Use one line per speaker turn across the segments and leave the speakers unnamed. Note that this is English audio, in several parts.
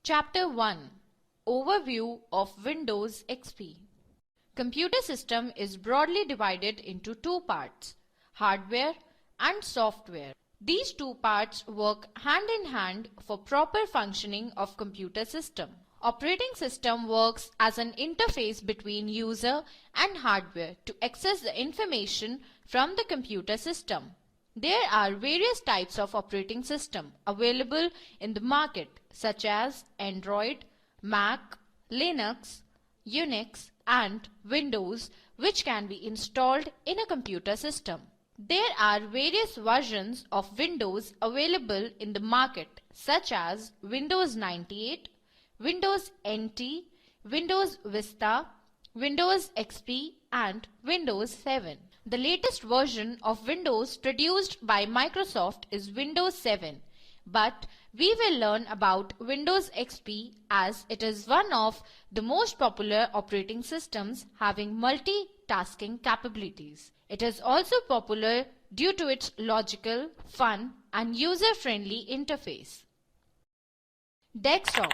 Chapter 1. Overview of Windows XP. Computer system is broadly divided into two parts, hardware and software. These two parts work hand in hand for proper functioning of computer system. Operating system works as an interface between user and hardware to access the information from the computer system. There are various types of operating system available in the market such as Android, Mac, Linux, Unix and Windows, which can be installed in a computer system. There are various versions of Windows available in the market such as Windows 98, Windows NT, Windows Vista, Windows XP and Windows 7. The latest version of Windows produced by Microsoft is Windows 7, but we will learn about Windows XP as it is one of the most popular operating systems having multitasking capabilities. It is also popular due to its logical, fun and user-friendly interface. Desktop.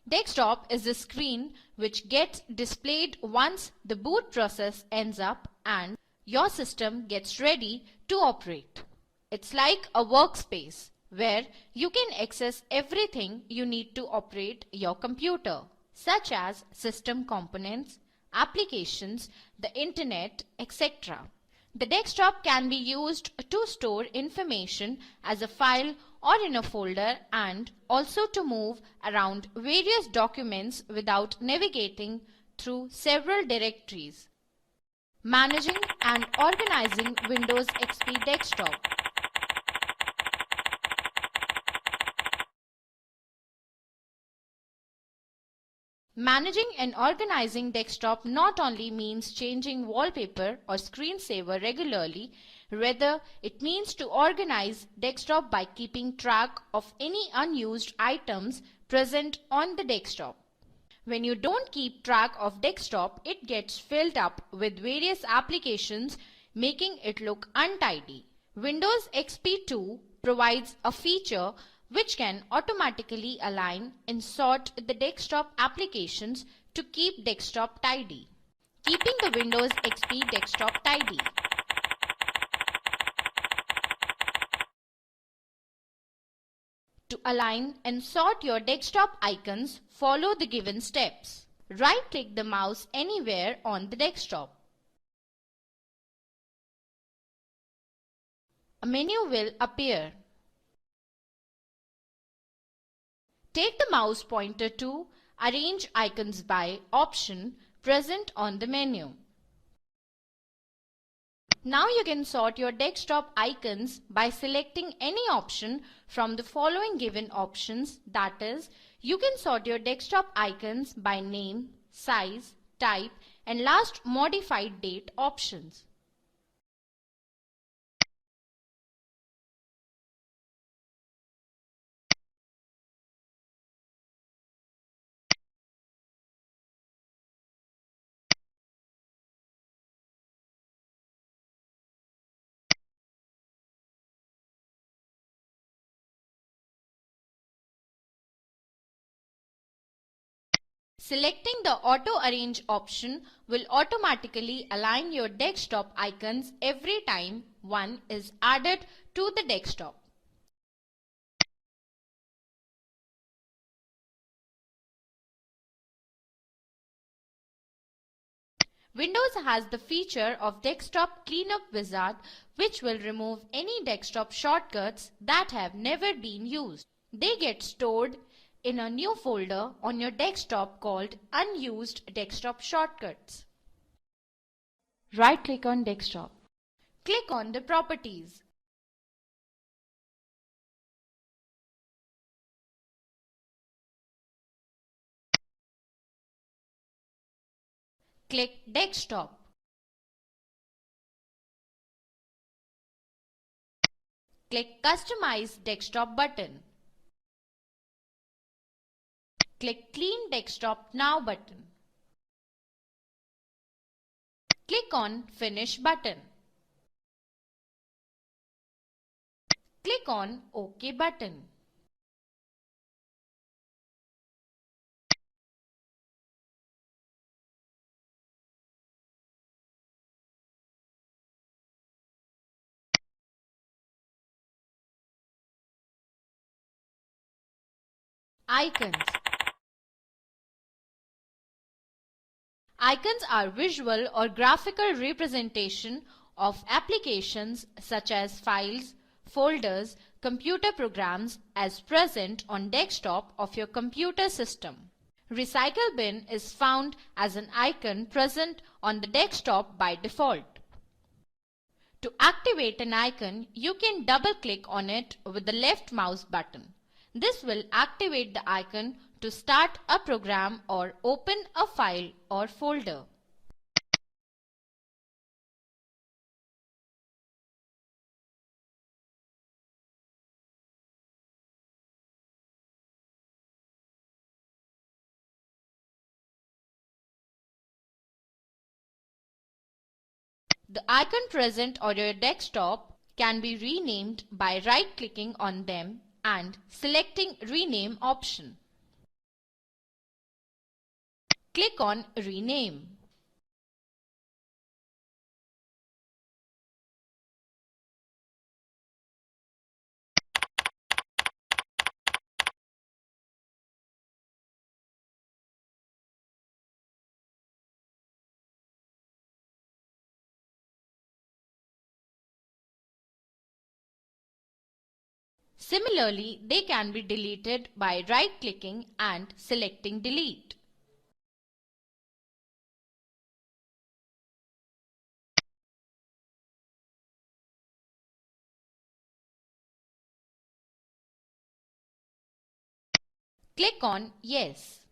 Desktop is the screen which gets displayed once the boot process ends up and your system gets ready to operate. It's like a workspace where you can access everything you need to operate your computer, such as system components, applications, the internet, etc. The desktop can be used to store information as a file or in a folder and also to move around various documents without navigating through several directories. Managing and organizing Windows XP Desktop. Managing and organizing desktop not only means changing wallpaper or screensaver regularly, rather it means to organize desktop by keeping track of any unused items present on the desktop. When you don't keep track of desktop, it gets filled up with various applications, making it look untidy. Windows XP 2 provides a feature which can automatically align and sort the desktop applications to keep desktop tidy. Keeping the Windows XP desktop tidy. To align and sort your desktop icons, follow the given steps. Right-click the mouse anywhere on the desktop. A menu will appear. Take the mouse pointer to Arrange Icons by option present on the menu. Now you can sort your desktop icons by selecting any option from the following given options, that is, you can sort your desktop icons by name, size, type and last modified date options. Selecting the Auto Arrange option will automatically align your desktop icons every time one is added to the desktop. Windows has the feature of Desktop Cleanup Wizard, which will remove any desktop shortcuts that have never been used. They get stored in a new folder on your desktop called Unused Desktop Shortcuts. Right-click on Desktop. Click on the Properties. Click Desktop. Click Customize Desktop button. Click Clean Desktop Now button. Click on Finish button. Click on OK button. Icons. Icons are visual or graphical representation of applications such as files, folders, computer programs as present on desktop of your computer system. Recycle bin is found as an icon present on the desktop by default. To activate an icon, you can double-click on it with the left mouse button. This will activate the icon to start a program or open a file or folder. The icon present on your desktop can be renamed by right-clicking on them and selecting Rename option. Click on Rename. Similarly, they can be deleted by right-clicking and selecting Delete. Click on Yes.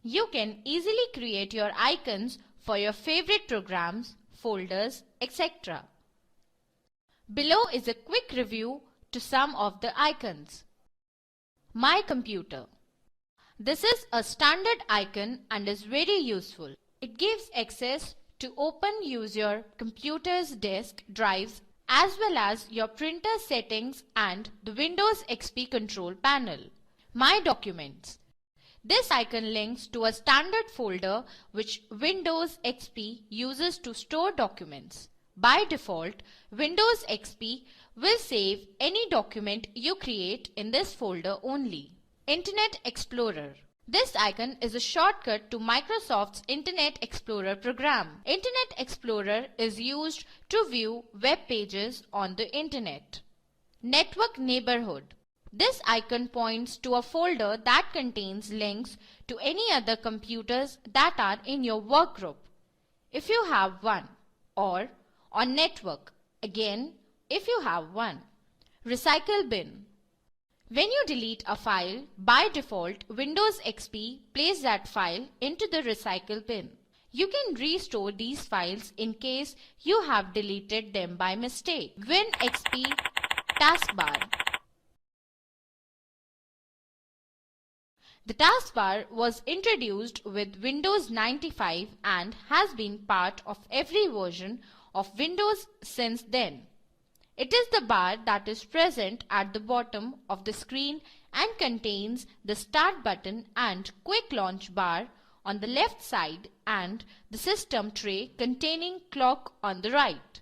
You can easily create your icons for your favorite programs, folders, etc. Below is a quick review to some of the icons. My Computer. This is a standard icon and is very useful. It gives access to use your computer's disk drives as well as your printer settings and the Windows XP control panel. My Documents. This icon links to a standard folder which Windows XP uses to store documents. By default, Windows XP will save any document you create in this folder only. Internet Explorer. This icon is a shortcut to Microsoft's Internet Explorer program. Internet Explorer is used to view web pages on the Internet. Network Neighborhood. This icon points to a folder that contains links to any other computers that are in your workgroup, if you have one, or on network, again, if you have one. Recycle bin. When you delete a file, by default, Windows XP places that file into the recycle bin. You can restore these files in case you have deleted them by mistake. WinXP Taskbar. The taskbar was introduced with Windows 95 and has been part of every version of Windows since then. It is the bar that is present at the bottom of the screen and contains the Start button and Quick Launch bar on the left side and the system tray containing clock on the right.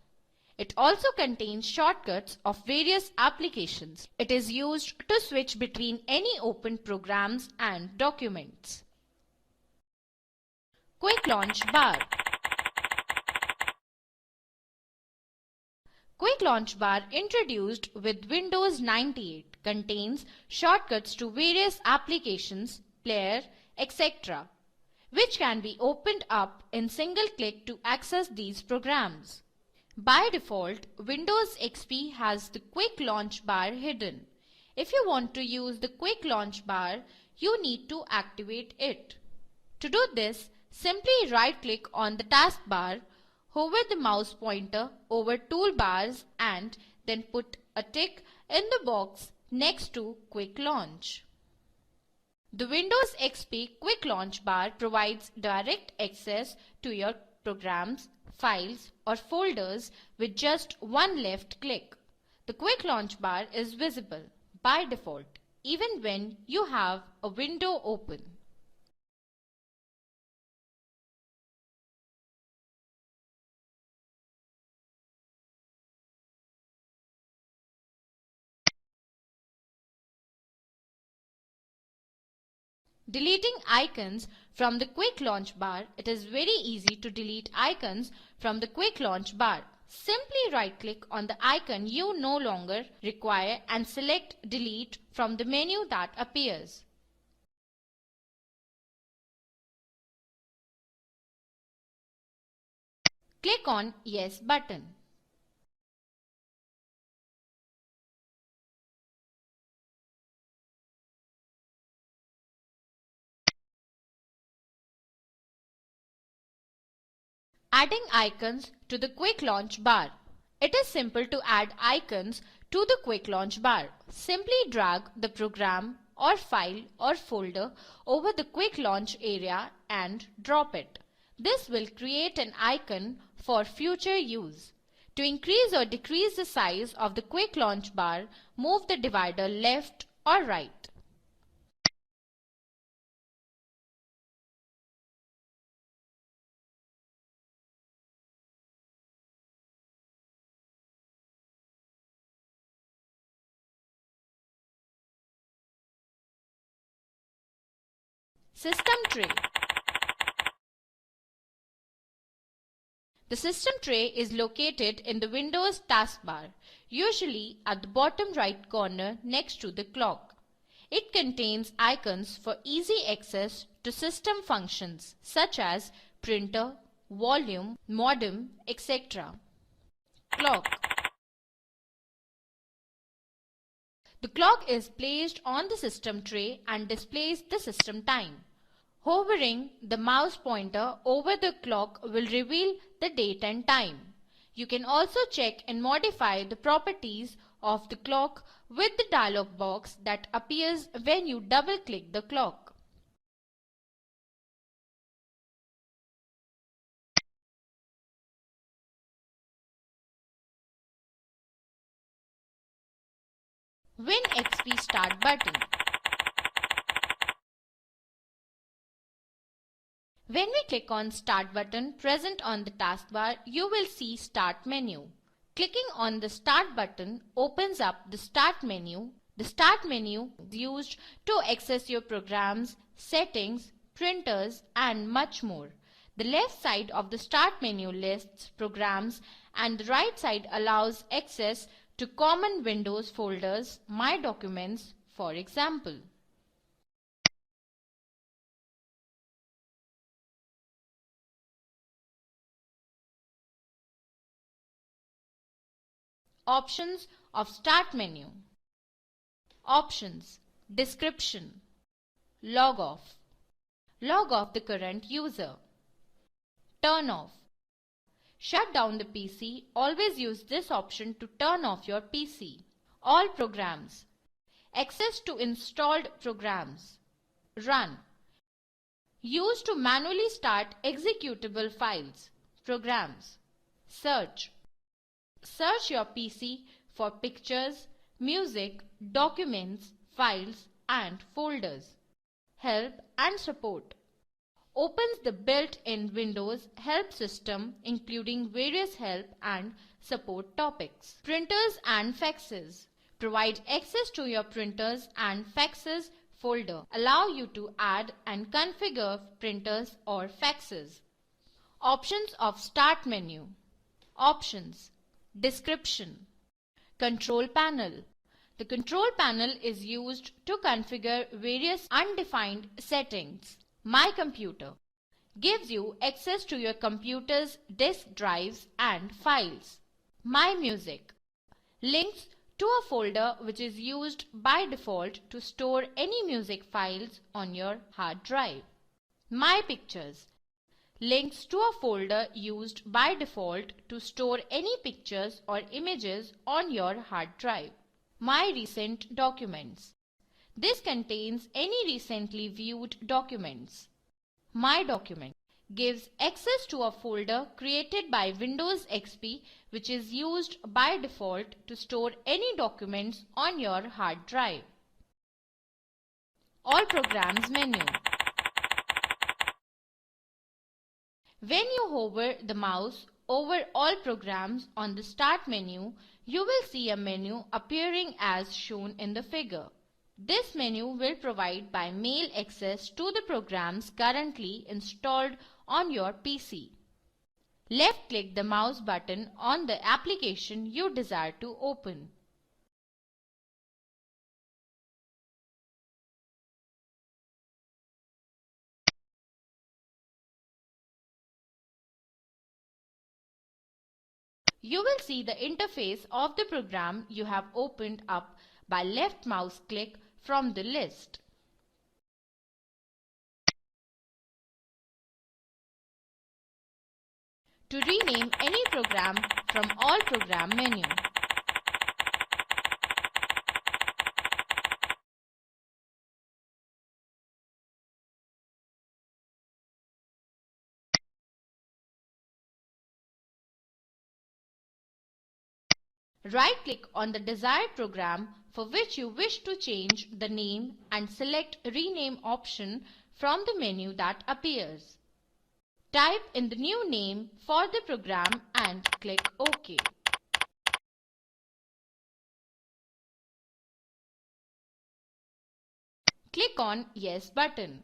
It also contains shortcuts of various applications. It is used to switch between any open programs and documents. Quick Launch bar. Quick Launch bar introduced with Windows 98 contains shortcuts to various applications, player, etc., which can be opened up in single click to access these programs. By default, Windows XP has the Quick Launch bar hidden. If you want to use the Quick Launch bar, you need to activate it. To do this, simply right-click on the taskbar, hover the mouse pointer over toolbars and then put a tick in the box next to Quick Launch. The Windows XP Quick Launch Bar provides direct access to your programs, files or folders with just one left click. The Quick Launch Bar is visible by default even when you have a window open. Deleting icons from the Quick Launch Bar. It is very easy to delete icons from the Quick Launch Bar. Simply right-click on the icon you no longer require and select Delete from the menu that appears. Click on Yes button. Adding icons to the Quick Launch Bar. It is simple to add icons to the Quick Launch Bar. Simply drag the program or file or folder over the Quick Launch area and drop it. This will create an icon for future use. To increase or decrease the size of the Quick Launch Bar, move the divider left or right. System tray. The system tray is located in the Windows taskbar, usually at the bottom right corner next to the clock. It contains icons for easy access to system functions such as printer, volume, modem, etc. Clock. The clock is placed on the system tray and displays the system time. Hovering the mouse pointer over the clock will reveal the date and time. You can also check and modify the properties of the clock with the dialog box that appears when you double-click the clock. WinXP Start button. When we click on Start button present on the taskbar, you will see Start menu. Clicking on the Start button opens up the Start menu. The Start menu is used to access your programs, settings, printers, and much more. The left side of the Start menu lists programs and the right side allows access to common Windows folders, My Documents, for example. Options of Start menu. Options: Description, Log off, log off the current user, turn off, shut down the PC. Always use this option to turn off your PC. All programs, access to installed programs, run, used to manually start executable files, programs, search. Search your PC for pictures, music, documents, files, and folders. Help and support. Opens the built-in Windows help system including various help and support topics. Printers and faxes. Provide access to your printers and faxes folder. Allow you to add and configure printers or faxes. Options of Start menu. Options: Description, Control panel. The control panel is used to configure various undefined settings. My Computer gives you access to your computer's disk drives and files. My Music links to a folder which is used by default to store any music files on your hard drive. My Pictures links to a folder used by default to store any pictures or images on your hard drive. My Recent Documents. This contains any recently viewed documents. My Document gives access to a folder created by Windows XP which is used by default to store any documents on your hard drive. All Programs menu. When you hover the mouse over all programs on the Start menu, you will see a menu appearing as shown in the figure. This menu will provide by mail access to the programs currently installed on your PC. Left-click the mouse button on the application you desire to open. You will see the interface of the program you have opened up by left mouse click from the list. To rename any program from All Program menu. Right-click on the desired program for which you wish to change the name and select Rename option from the menu that appears. Type in the new name for the program and click OK. Click on Yes button.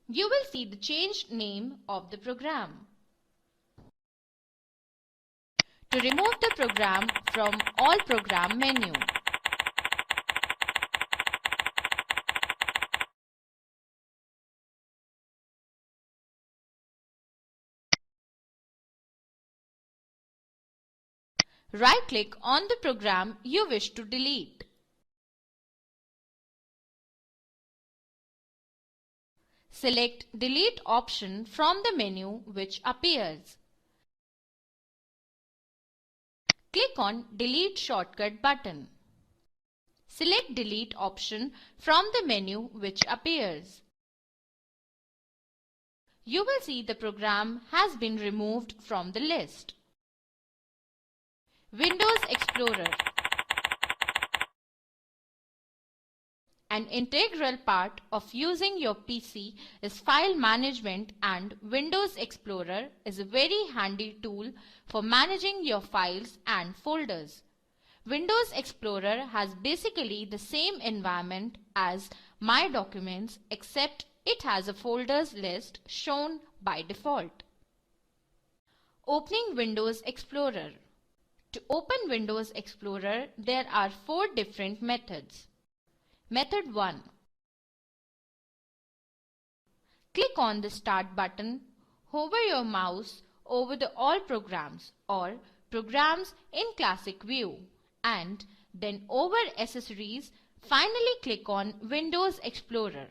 You will see the changed name of the program. To remove the program from All Program menu, right-click on the program you wish to delete. Select Delete option from the menu which appears. Click on Delete Shortcut button. Select Delete option from the menu which appears. You will see the program has been removed from the list. Windows Explorer. An integral part of using your PC is file management, and Windows Explorer is a very handy tool for managing your files and folders. Windows Explorer has basically the same environment as My Documents, except it has a folders list shown by default. Opening Windows Explorer. To open Windows Explorer, there are 4 different methods. Method 1. Click on the Start button, hover your mouse over the All Programs or Programs in Classic View, and then over Accessories, finally click on Windows Explorer.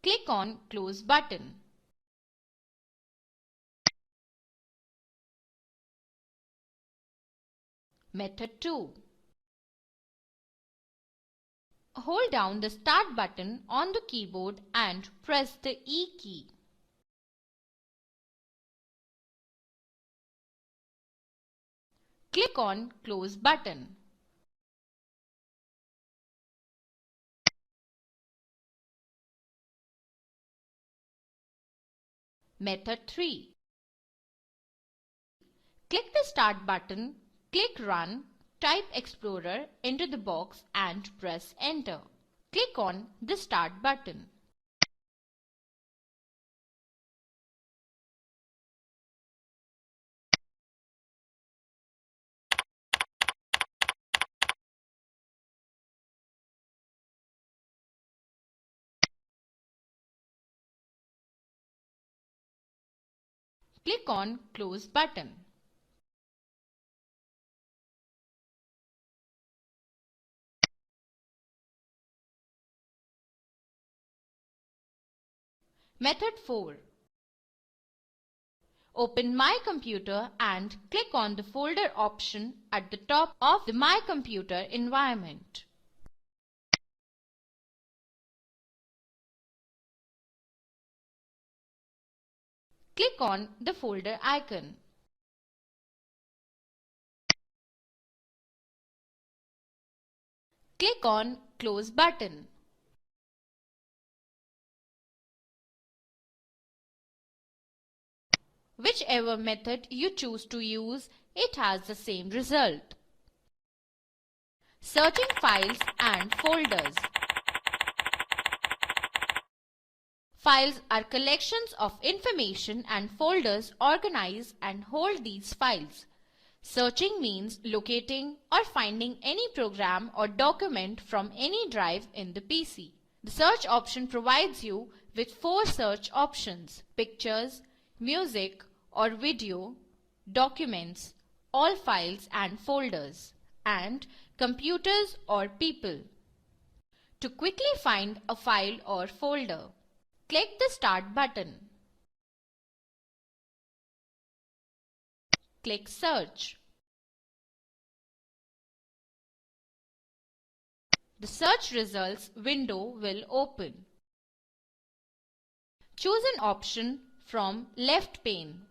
Click on Close button. Method 2. Hold down the Start button on the keyboard and press the E key. Click on Close button. Method 3. Click the Start button, click Run, type Explorer into the box and press Enter. Click on the Start button. Click on Close button. Method 4. Open My Computer and click on the folder option at the top of the My Computer environment. Click on the folder icon. Click on Close button. Whichever method you choose to use, it has the same result. Searching files and folders. Files are collections of information and folders organize and hold these files. Searching means locating or finding any program or document from any drive in the PC. The search option provides you with 4 search options: pictures, music or video, documents, all files and folders, and computers or people. To quickly find a file or folder, click the Start button. Click Search. The search results window will open. Choose an option from left pane.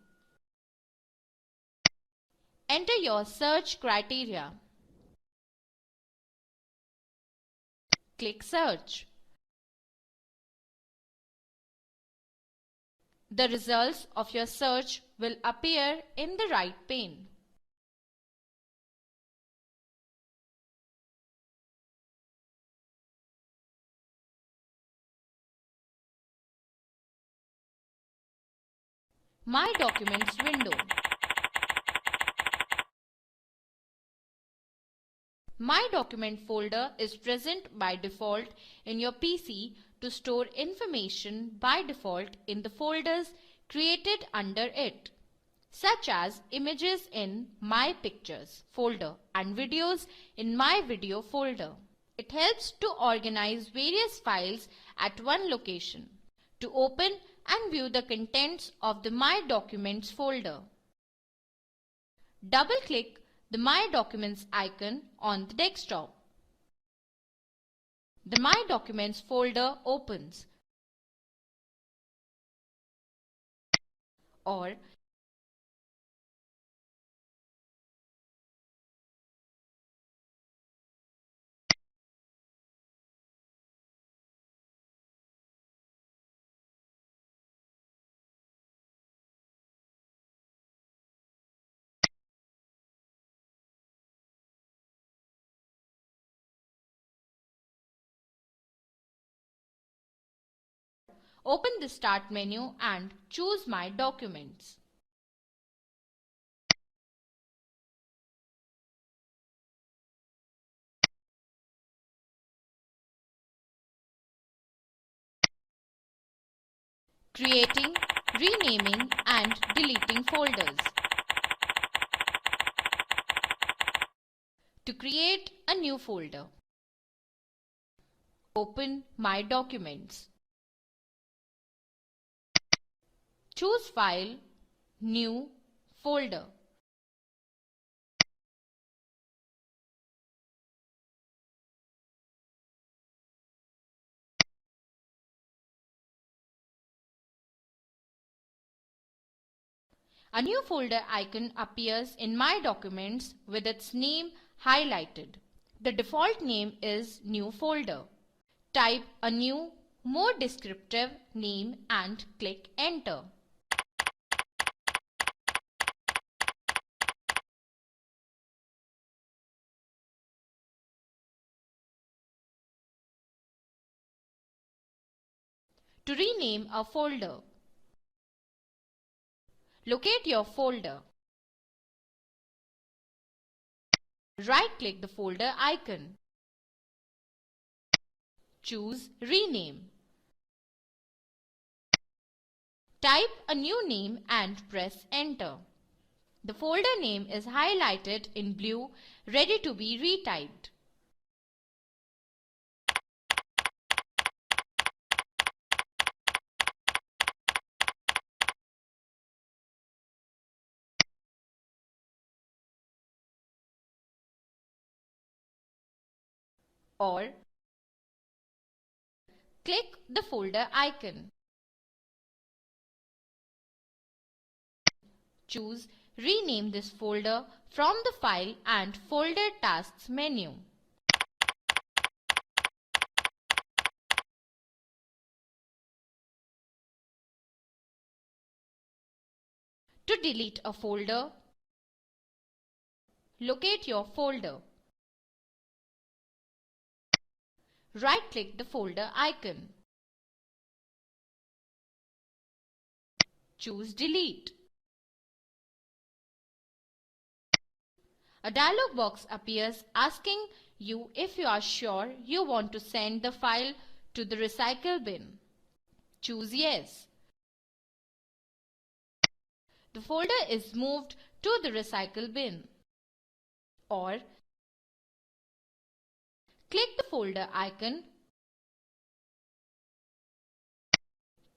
Enter your search criteria. Click Search. The results of your search will appear in the right pane. My Documents window. My Document folder is present by default in your PC to store information by default in the folders created under it, such as images in My Pictures folder and videos in My Video folder. It helps to organize various files at one location. To open and view the contents of the My Documents folder, double-click the My Documents icon on the desktop. The My Documents folder opens. Or open the Start menu and choose My Documents. Creating, renaming and deleting folders. To create a new folder, open My Documents. Choose File, New, Folder. A new folder icon appears in My Documents with its name highlighted. The default name is New Folder. Type a new, more descriptive name and click Enter. To rename a folder, locate your folder. Right-click the folder icon. Choose Rename. Type a new name and press enter. The folder name is highlighted in blue, ready to be retyped. Or click the folder icon. Choose Rename this folder from the File and Folder Tasks menu. To delete a folder, locate your folder. Right-click the folder icon. Choose Delete. A dialog box appears asking you if you are sure you want to send the file to the recycle bin. Choose Yes. The folder is moved to the recycle bin. Or click the folder icon.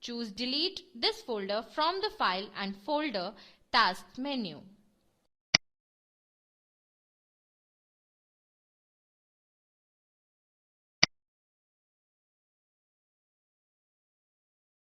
Choose Delete this folder from the File and Folder Tasks menu.